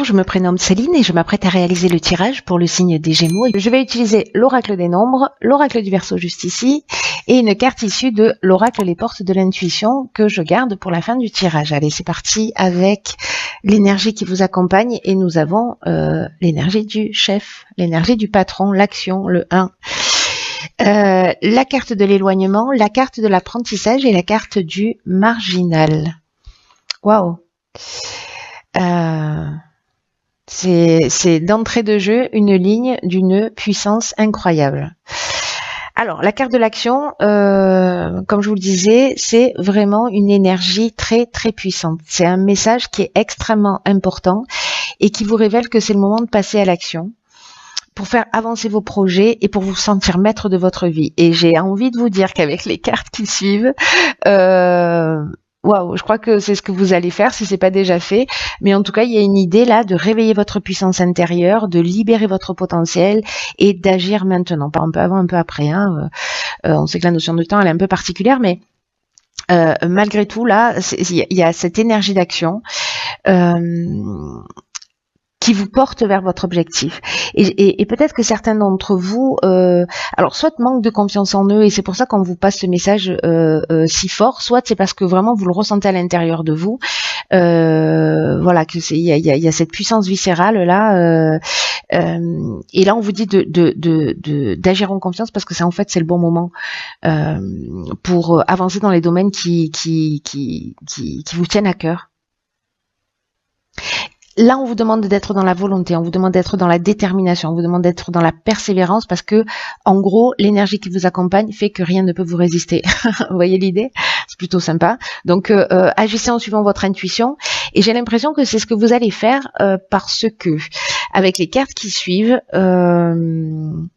Bonjour, je me prénomme Céline et je m'apprête à réaliser le tirage pour le signe des Gémeaux. Je vais utiliser l'oracle des nombres, l'oracle du Verseau juste ici, et une carte issue de l'oracle Les Portes de l'Intuition que je garde pour la fin du tirage. Allez, c'est parti avec l'énergie qui vous accompagne et nous avons l'énergie du chef, l'énergie du patron, l'action, le 1. La carte de l'éloignement, la carte de l'apprentissage et la carte du marginal. Waouh! C'est d'entrée de jeu une ligne d'une puissance incroyable. Alors, la carte de l'action, comme je vous le disais, c'est vraiment une énergie très très puissante. C'est un message qui est extrêmement important et qui vous révèle que c'est le moment de passer à l'action pour faire avancer vos projets et pour vous sentir maître de votre vie. Et j'ai envie de vous dire qu'avec les cartes qui suivent, waouh, je crois que c'est ce que vous allez faire si c'est pas déjà fait. Mais en tout cas, il y a une idée là de réveiller votre puissance intérieure, de libérer votre potentiel et d'agir maintenant. Pas un peu avant, un peu après. Hein. On sait que la notion de temps elle est un peu particulière, mais malgré tout là, il y a cette énergie d'action. Qui vous porte vers votre objectif. Et peut-être que certains d'entre vous, alors soit manquent de confiance en eux, et c'est pour ça qu'on vous passe ce message si fort, soit c'est parce que vraiment vous le ressentez à l'intérieur de vous, voilà, que il y a cette puissance viscérale là, et là on vous dit d'agir en confiance parce que ça en fait c'est le bon moment pour avancer dans les domaines qui vous tiennent à cœur. Là, on vous demande d'être dans la volonté, on vous demande d'être dans la détermination, on vous demande d'être dans la persévérance parce que, en gros, l'énergie qui vous accompagne fait que rien ne peut vous résister. Vous voyez l'idée? C'est plutôt sympa. Donc, agissez en suivant votre intuition. Et j'ai l'impression que c'est ce que vous allez faire parce que, avec les cartes qui suivent, vous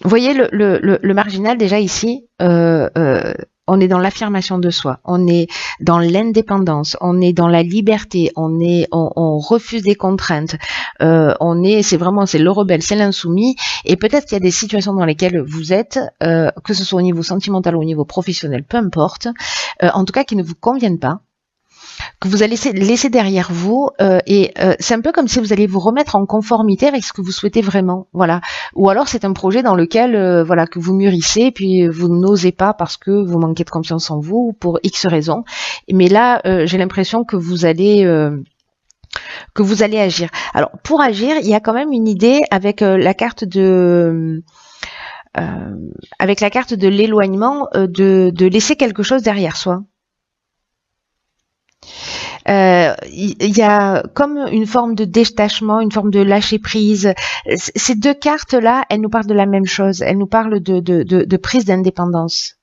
voyez le marginal déjà ici. On est dans l'affirmation de soi, on est dans l'indépendance, on est dans la liberté, on refuse des contraintes, c'est le rebelle, c'est l'insoumis, et peut-être qu'il y a des situations dans lesquelles vous êtes, que ce soit au niveau sentimental ou au niveau professionnel, peu importe, en tout cas qui ne vous conviennent pas, que vous allez laisser derrière vous, c'est un peu comme si vous alliez vous remettre en conformité avec ce que vous souhaitez vraiment, voilà. Ou alors c'est un projet dans lequel, voilà, que vous mûrissez, puis vous n'osez pas parce que vous manquez de confiance en vous, ou pour X raisons. Mais là, j'ai l'impression que vous allez agir. Alors pour agir, il y a quand même une idée avec la carte de l'éloignement, de laisser quelque chose derrière soi. Il y a comme une forme de détachement, une forme de lâcher prise. Ces deux cartes-là, elles nous parlent de la même chose. Elles nous parlent de prise d'indépendance.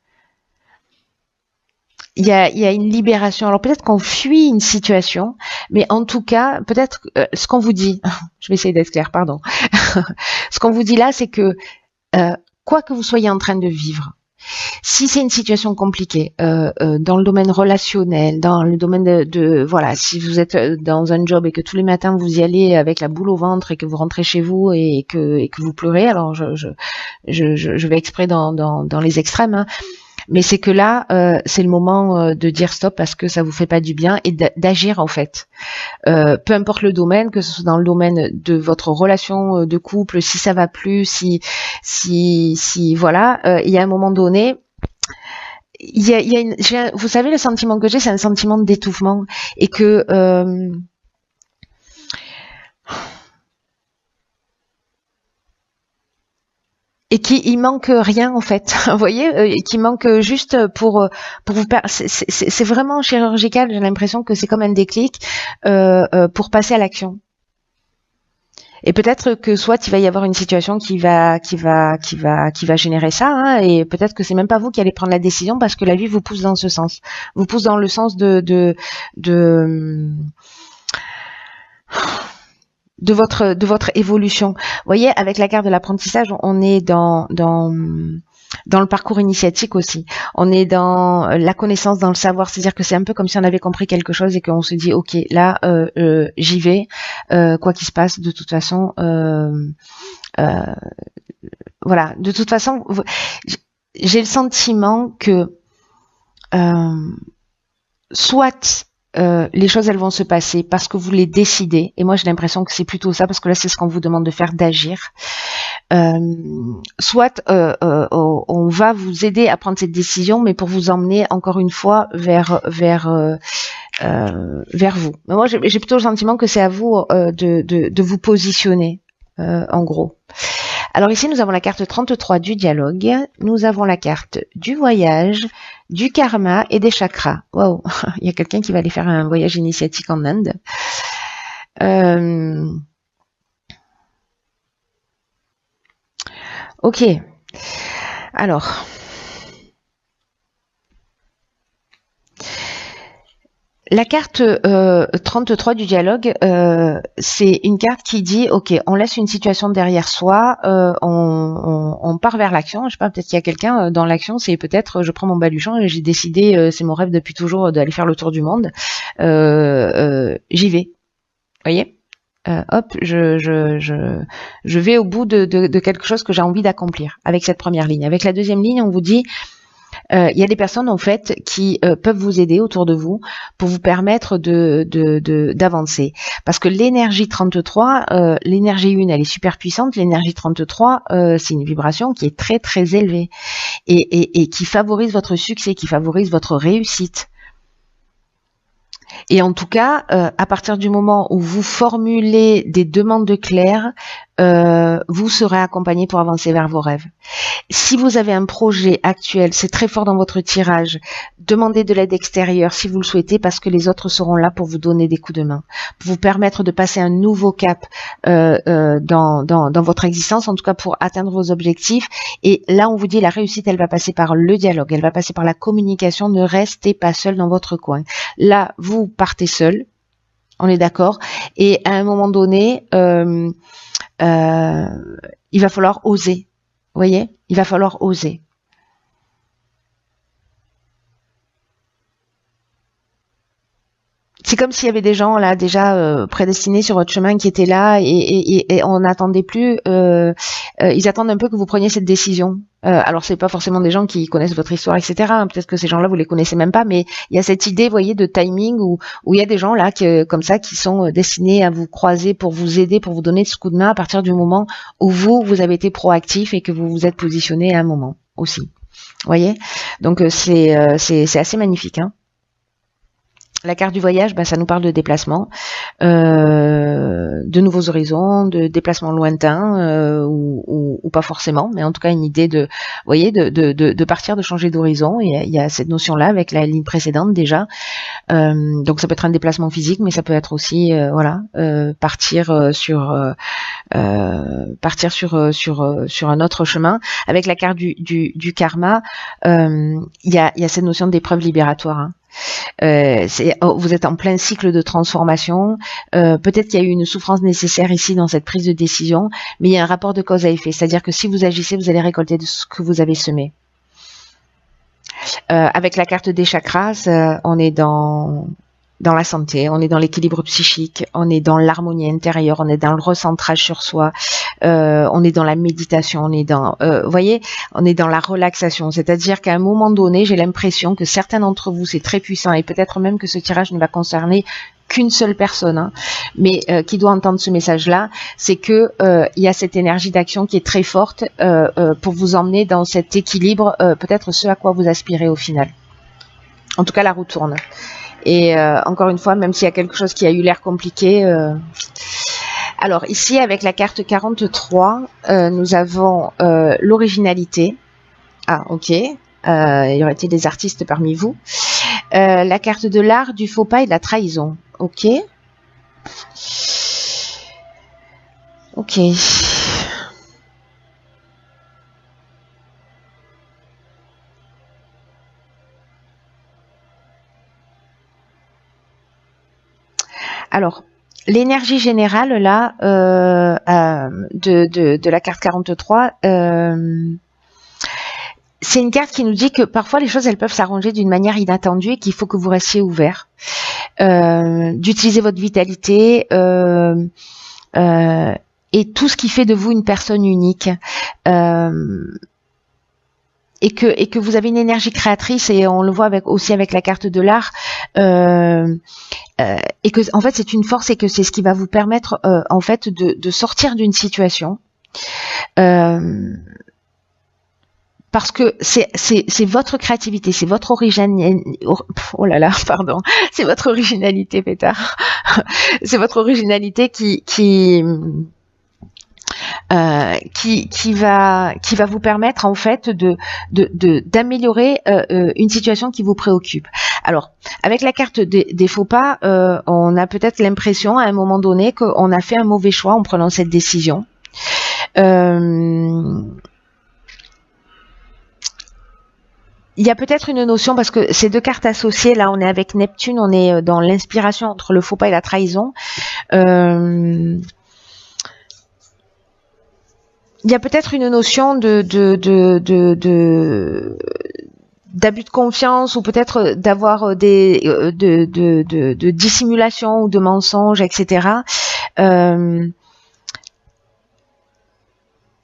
Il y a une libération. Alors peut-être qu'on fuit une situation, mais en tout cas, peut-être ce qu'on vous dit, je vais essayer d'être claire, pardon. Ce qu'on vous dit là, c'est que quoi que vous soyez en train de vivre, si c'est une situation compliquée dans le domaine relationnel, dans le domaine voilà, si vous êtes dans un job et que tous les matins vous y allez avec la boule au ventre et que vous rentrez chez vous et que vous pleurez, alors je vais exprès dans les extrêmes, hein, mais c'est que là c'est le moment de dire stop parce que ça vous fait pas du bien et d'agir en fait. Peu importe le domaine, que ce soit dans le domaine de votre relation de couple, si ça va plus, si voilà, il y a un moment donné, vous savez le sentiment que j'ai, c'est un sentiment d'étouffement et que il manque rien en fait, vous voyez, qui manque juste pour vous c'est vraiment chirurgical. J'ai l'impression que c'est comme un déclic pour passer à l'action. Et peut-être que soit il va y avoir une situation qui va générer ça, hein, et peut-être que c'est même pas vous qui allez prendre la décision parce que la vie vous pousse dans ce sens, vous pousse dans le sens de votre évolution. Vous voyez, avec la carte de l'apprentissage, on est dans le parcours initiatique aussi. On est dans la connaissance, dans le savoir. C'est-à-dire que c'est un peu comme si on avait compris quelque chose et qu'on se dit, ok, là, j'y vais, quoi qu'il se passe. De toute façon, voilà. De toute façon, j'ai le sentiment que soit les choses elles vont se passer parce que vous les décidez. Et moi j'ai l'impression que c'est plutôt ça, parce que là c'est ce qu'on vous demande de faire, d'agir. Soit on va vous aider à prendre cette décision, mais pour vous emmener encore une fois vers vous. Mais moi j'ai plutôt le sentiment que c'est à vous de vous positionner, en gros. Alors ici, nous avons la carte 33 du dialogue, nous avons la carte du voyage, du karma et des chakras. Waouh, il y a quelqu'un qui va aller faire un voyage initiatique en Inde. Ok, alors... La carte 33 du dialogue, c'est une carte qui dit, ok, on laisse une situation derrière soi, on part vers l'action. Je sais pas, peut-être qu'il y a quelqu'un dans l'action, c'est peut-être, je prends mon baluchon et j'ai décidé, c'est mon rêve depuis toujours d'aller faire le tour du monde. J'y vais, voyez. Hop, je vais au bout de quelque chose que j'ai envie d'accomplir avec cette première ligne. Avec la deuxième ligne, on vous dit, il y a des personnes en fait qui peuvent vous aider autour de vous pour vous permettre d'avancer. Parce que l'énergie 33, l'énergie 1, elle est super puissante. L'énergie 33, c'est une vibration qui est très très élevée et qui favorise votre succès, qui favorise votre réussite. Et en tout cas, à partir du moment où vous formulez des demandes claires, vous serez accompagné pour avancer vers vos rêves. Si vous avez un projet actuel, c'est très fort dans votre tirage, demandez de l'aide extérieure si vous le souhaitez, parce que les autres seront là pour vous donner des coups de main, pour vous permettre de passer un nouveau cap dans votre existence, en tout cas pour atteindre vos objectifs. Et là, on vous dit, la réussite, elle va passer par le dialogue, elle va passer par la communication. Ne restez pas seul dans votre coin. Là, vous partez seul, on est d'accord, et à un moment donné, il va falloir oser. Vous voyez, il va falloir oser. C'est comme s'il y avait des gens là déjà prédestinés sur votre chemin qui étaient là et on n'attendait plus. Ils attendent un peu que vous preniez cette décision. Alors c'est pas forcément des gens qui connaissent votre histoire, etc. Peut-être que ces gens-là vous les connaissez même pas, mais il y a cette idée, vous voyez, de timing où il y a des gens là comme ça qui sont destinés à vous croiser pour vous aider, pour vous donner ce coup de main à partir du moment où vous avez été proactif et que vous vous êtes positionné à un moment aussi. Vous voyez, donc c'est assez magnifique, hein. La carte du voyage, ça nous parle de déplacement, de nouveaux horizons, de déplacements lointains ou pas forcément, mais en tout cas une idée de, vous voyez, de partir, de changer d'horizon. Il y a cette notion-là avec la ligne précédente déjà. Donc ça peut être un déplacement physique, mais ça peut être aussi, partir sur un autre chemin. Avec la carte du karma, il y a cette notion d'épreuve libératoire, hein. Vous êtes en plein cycle de transformation. Peut-être qu'il y a eu une souffrance nécessaire ici dans cette prise de décision, mais il y a un rapport de cause à effet. C'est-à-dire que si vous agissez, vous allez récolter de ce que vous avez semé. Avec la carte des chakras, on est dans la santé, on est dans l'équilibre psychique, on est dans l'harmonie intérieure, on est dans le recentrage sur soi, on est dans la méditation, on est dans, voyez, on est dans la relaxation. C'est-à-dire qu'à un moment donné, j'ai l'impression que certains d'entre vous, c'est très puissant, et peut-être même que ce tirage ne va concerner qu'une seule personne, hein, mais qui doit entendre ce message-là, c'est que il y a cette énergie d'action qui est très forte pour vous emmener dans cet équilibre, peut-être ce à quoi vous aspirez au final. En tout cas, la roue tourne. Et encore une fois, même s'il y a quelque chose qui a eu l'air compliqué. Alors ici, avec la carte 43, nous avons l'originalité. Ah, ok. Il y aurait-il des artistes parmi vous? La carte de l'art, du faux pas et de la trahison. Ok. Ok. Alors, l'énergie générale là de la carte 43, c'est une carte qui nous dit que parfois les choses elles peuvent s'arranger d'une manière inattendue et qu'il faut que vous restiez ouvert, d'utiliser votre vitalité et tout ce qui fait de vous une personne unique. et que vous avez une énergie créatrice, et on le voit aussi avec la carte de l'art, et que en fait c'est une force, et que c'est ce qui va vous permettre en fait de sortir d'une situation, parce que c'est votre créativité, c'est votre originalité. Oh là là, pardon, c'est votre originalité, pétard. C'est votre originalité qui va vous permettre en fait d'améliorer une situation qui vous préoccupe. Alors, avec la carte des faux pas, on a peut-être l'impression à un moment donné qu'on a fait un mauvais choix en prenant cette décision. Il y a peut-être une notion, parce que ces deux cartes associées, là on est avec Neptune, on est dans l'inspiration entre le faux pas et la trahison. Il y a peut-être une notion d'abus de confiance, ou peut-être d'avoir de dissimulation ou de mensonges, etc.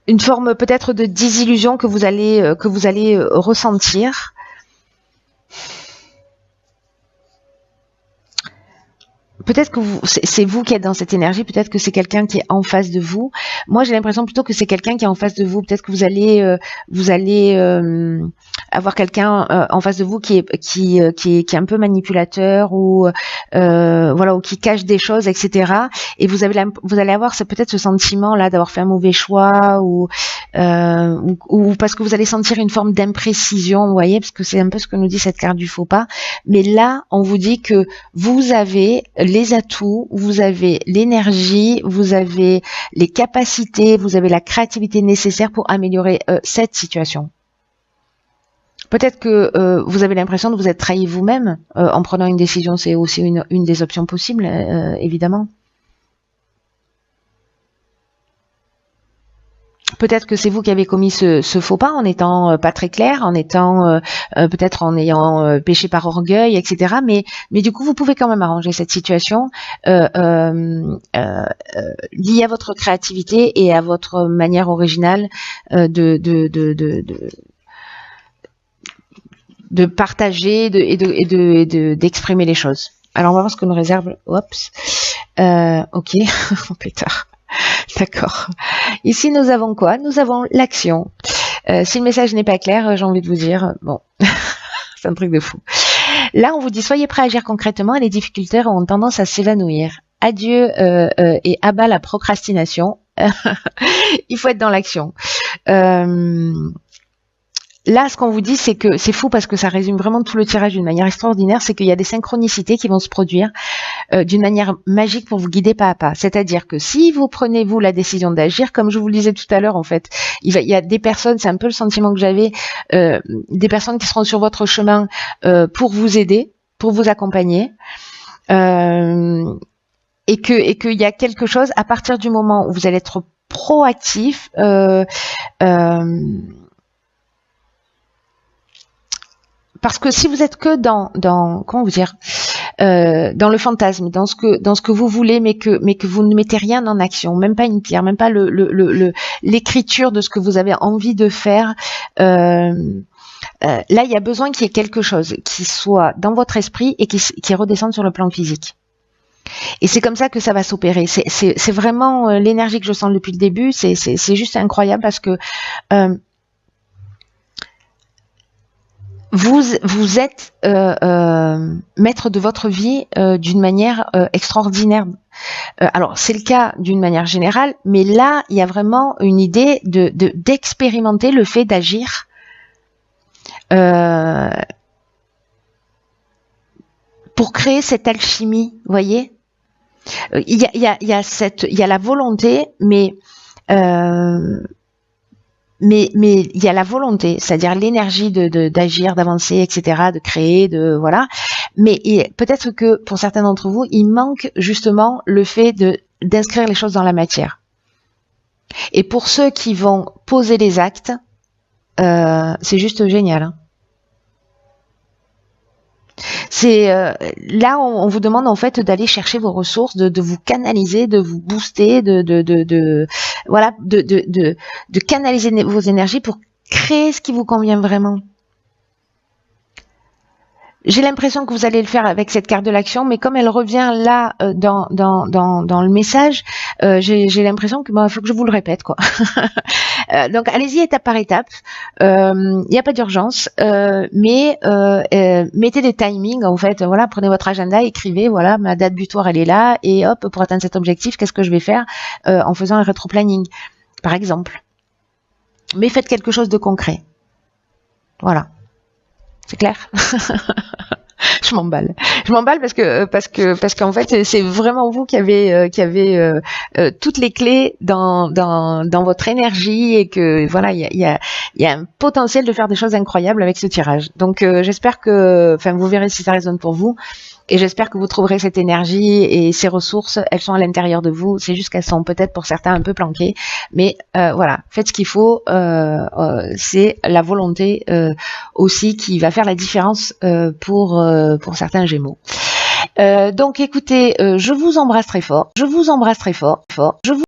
Une forme peut-être de désillusion que vous allez ressentir. Peut-être que c'est vous qui êtes dans cette énergie, peut-être que c'est quelqu'un qui est en face de vous. Moi, j'ai l'impression plutôt que c'est quelqu'un qui est en face de vous. Peut-être que vous allez avoir quelqu'un en face de vous qui est un peu manipulateur, ou voilà, ou qui cache des choses, etc. Et vous allez avoir peut-être ce sentiment là d'avoir fait un mauvais choix, ou parce que vous allez sentir une forme d'imprécision, vous voyez, parce que c'est un peu ce que nous dit cette carte du faux pas. Mais là, on vous dit que vous avez les atouts, vous avez l'énergie, vous avez les capacités, vous avez la créativité nécessaire pour améliorer cette situation. Peut-être que vous avez l'impression de vous être trahi vous-même en prenant une décision. C'est aussi une des options possibles, évidemment. Peut-être que c'est vous qui avez commis ce faux pas en étant pas très clair, en étant peut-être en ayant péché par orgueil, etc. Mais du coup, vous pouvez quand même arranger cette situation liée à votre créativité et à votre manière originale de partager et d'exprimer les choses. Alors, on va voir ce que nous réserve. Oups. Ok. Pétard. D'accord. Ici, nous avons quoi? Nous avons l'action. Si le message n'est pas clair, j'ai envie de vous dire, bon, c'est un truc de fou. Là, on vous dit, soyez prêts à agir concrètement, et les difficultés ont tendance à s'évanouir. Adieu et abat la procrastination. Il faut être dans l'action. Là, ce qu'on vous dit, c'est que c'est fou, parce que ça résume vraiment tout le tirage d'une manière extraordinaire. C'est qu'il y a des synchronicités qui vont se produire d'une manière magique pour vous guider pas à pas. C'est-à-dire que si vous prenez, vous, la décision d'agir, comme je vous le disais tout à l'heure, en fait, il y a des personnes, c'est un peu le sentiment que j'avais, des personnes qui seront sur votre chemin pour vous aider, pour vous accompagner, et qu'il y a quelque chose, à partir du moment où vous allez être proactif, parce que si vous êtes que dans comment vous dire, dans le fantasme, dans ce que vous voulez, mais que vous ne mettez rien en action, même pas une pierre, même pas l'écriture de ce que vous avez envie de faire, là il y a besoin qu'il y ait quelque chose qui soit dans votre esprit et qui redescende sur le plan physique. Et c'est comme ça que ça va s'opérer. C'est vraiment l'énergie que je sens depuis le début. C'est juste incroyable, parce que vous êtes maître de votre vie d'une manière extraordinaire. Alors c'est le cas d'une manière générale, mais là il y a vraiment une idée d'expérimenter le fait d'agir pour créer cette alchimie, vous voyez. Il y a la volonté, mais il y a la volonté, c'est-à-dire l'énergie d'agir, d'avancer, etc., de créer, voilà. Mais peut-être que pour certains d'entre vous, il manque justement le fait d'inscrire les choses dans la matière. Et pour ceux qui vont poser les actes, c'est juste génial, hein. C'est là on vous demande en fait d'aller chercher vos ressources, de vous canaliser, de vous booster, voilà, de canaliser vos énergies pour Créez ce qui vous convient vraiment. J'ai l'impression que vous allez le faire avec cette carte de l'action, mais comme elle revient là dans le message, j'ai l'impression que faut que je vous le répète, quoi. Donc allez-y étape par étape. Il n'y a pas d'urgence, mais mettez des timings. En fait, voilà, prenez votre agenda, écrivez. Voilà, ma date butoir elle est là, et hop, pour atteindre cet objectif, qu'est-ce que je vais faire en faisant un rétro-planning, par exemple. Mais faites quelque chose de concret. Voilà, c'est clair. Je m'emballe. Je m'emballe parce qu'en fait c'est vraiment vous qui avez toutes les clés dans votre énergie, et que voilà, il y a un potentiel de faire des choses incroyables avec ce tirage. Donc j'espère que, enfin, vous verrez si ça résonne pour vous. Et j'espère que vous trouverez cette énergie et ces ressources. Elles sont à l'intérieur de vous. C'est juste qu'elles sont peut-être pour certains un peu planquées. Mais voilà, faites ce qu'il faut. C'est la volonté aussi qui va faire la différence pour certains Gémeaux. Donc écoutez, je vous embrasse très fort. Je vous embrasse très fort. Je vous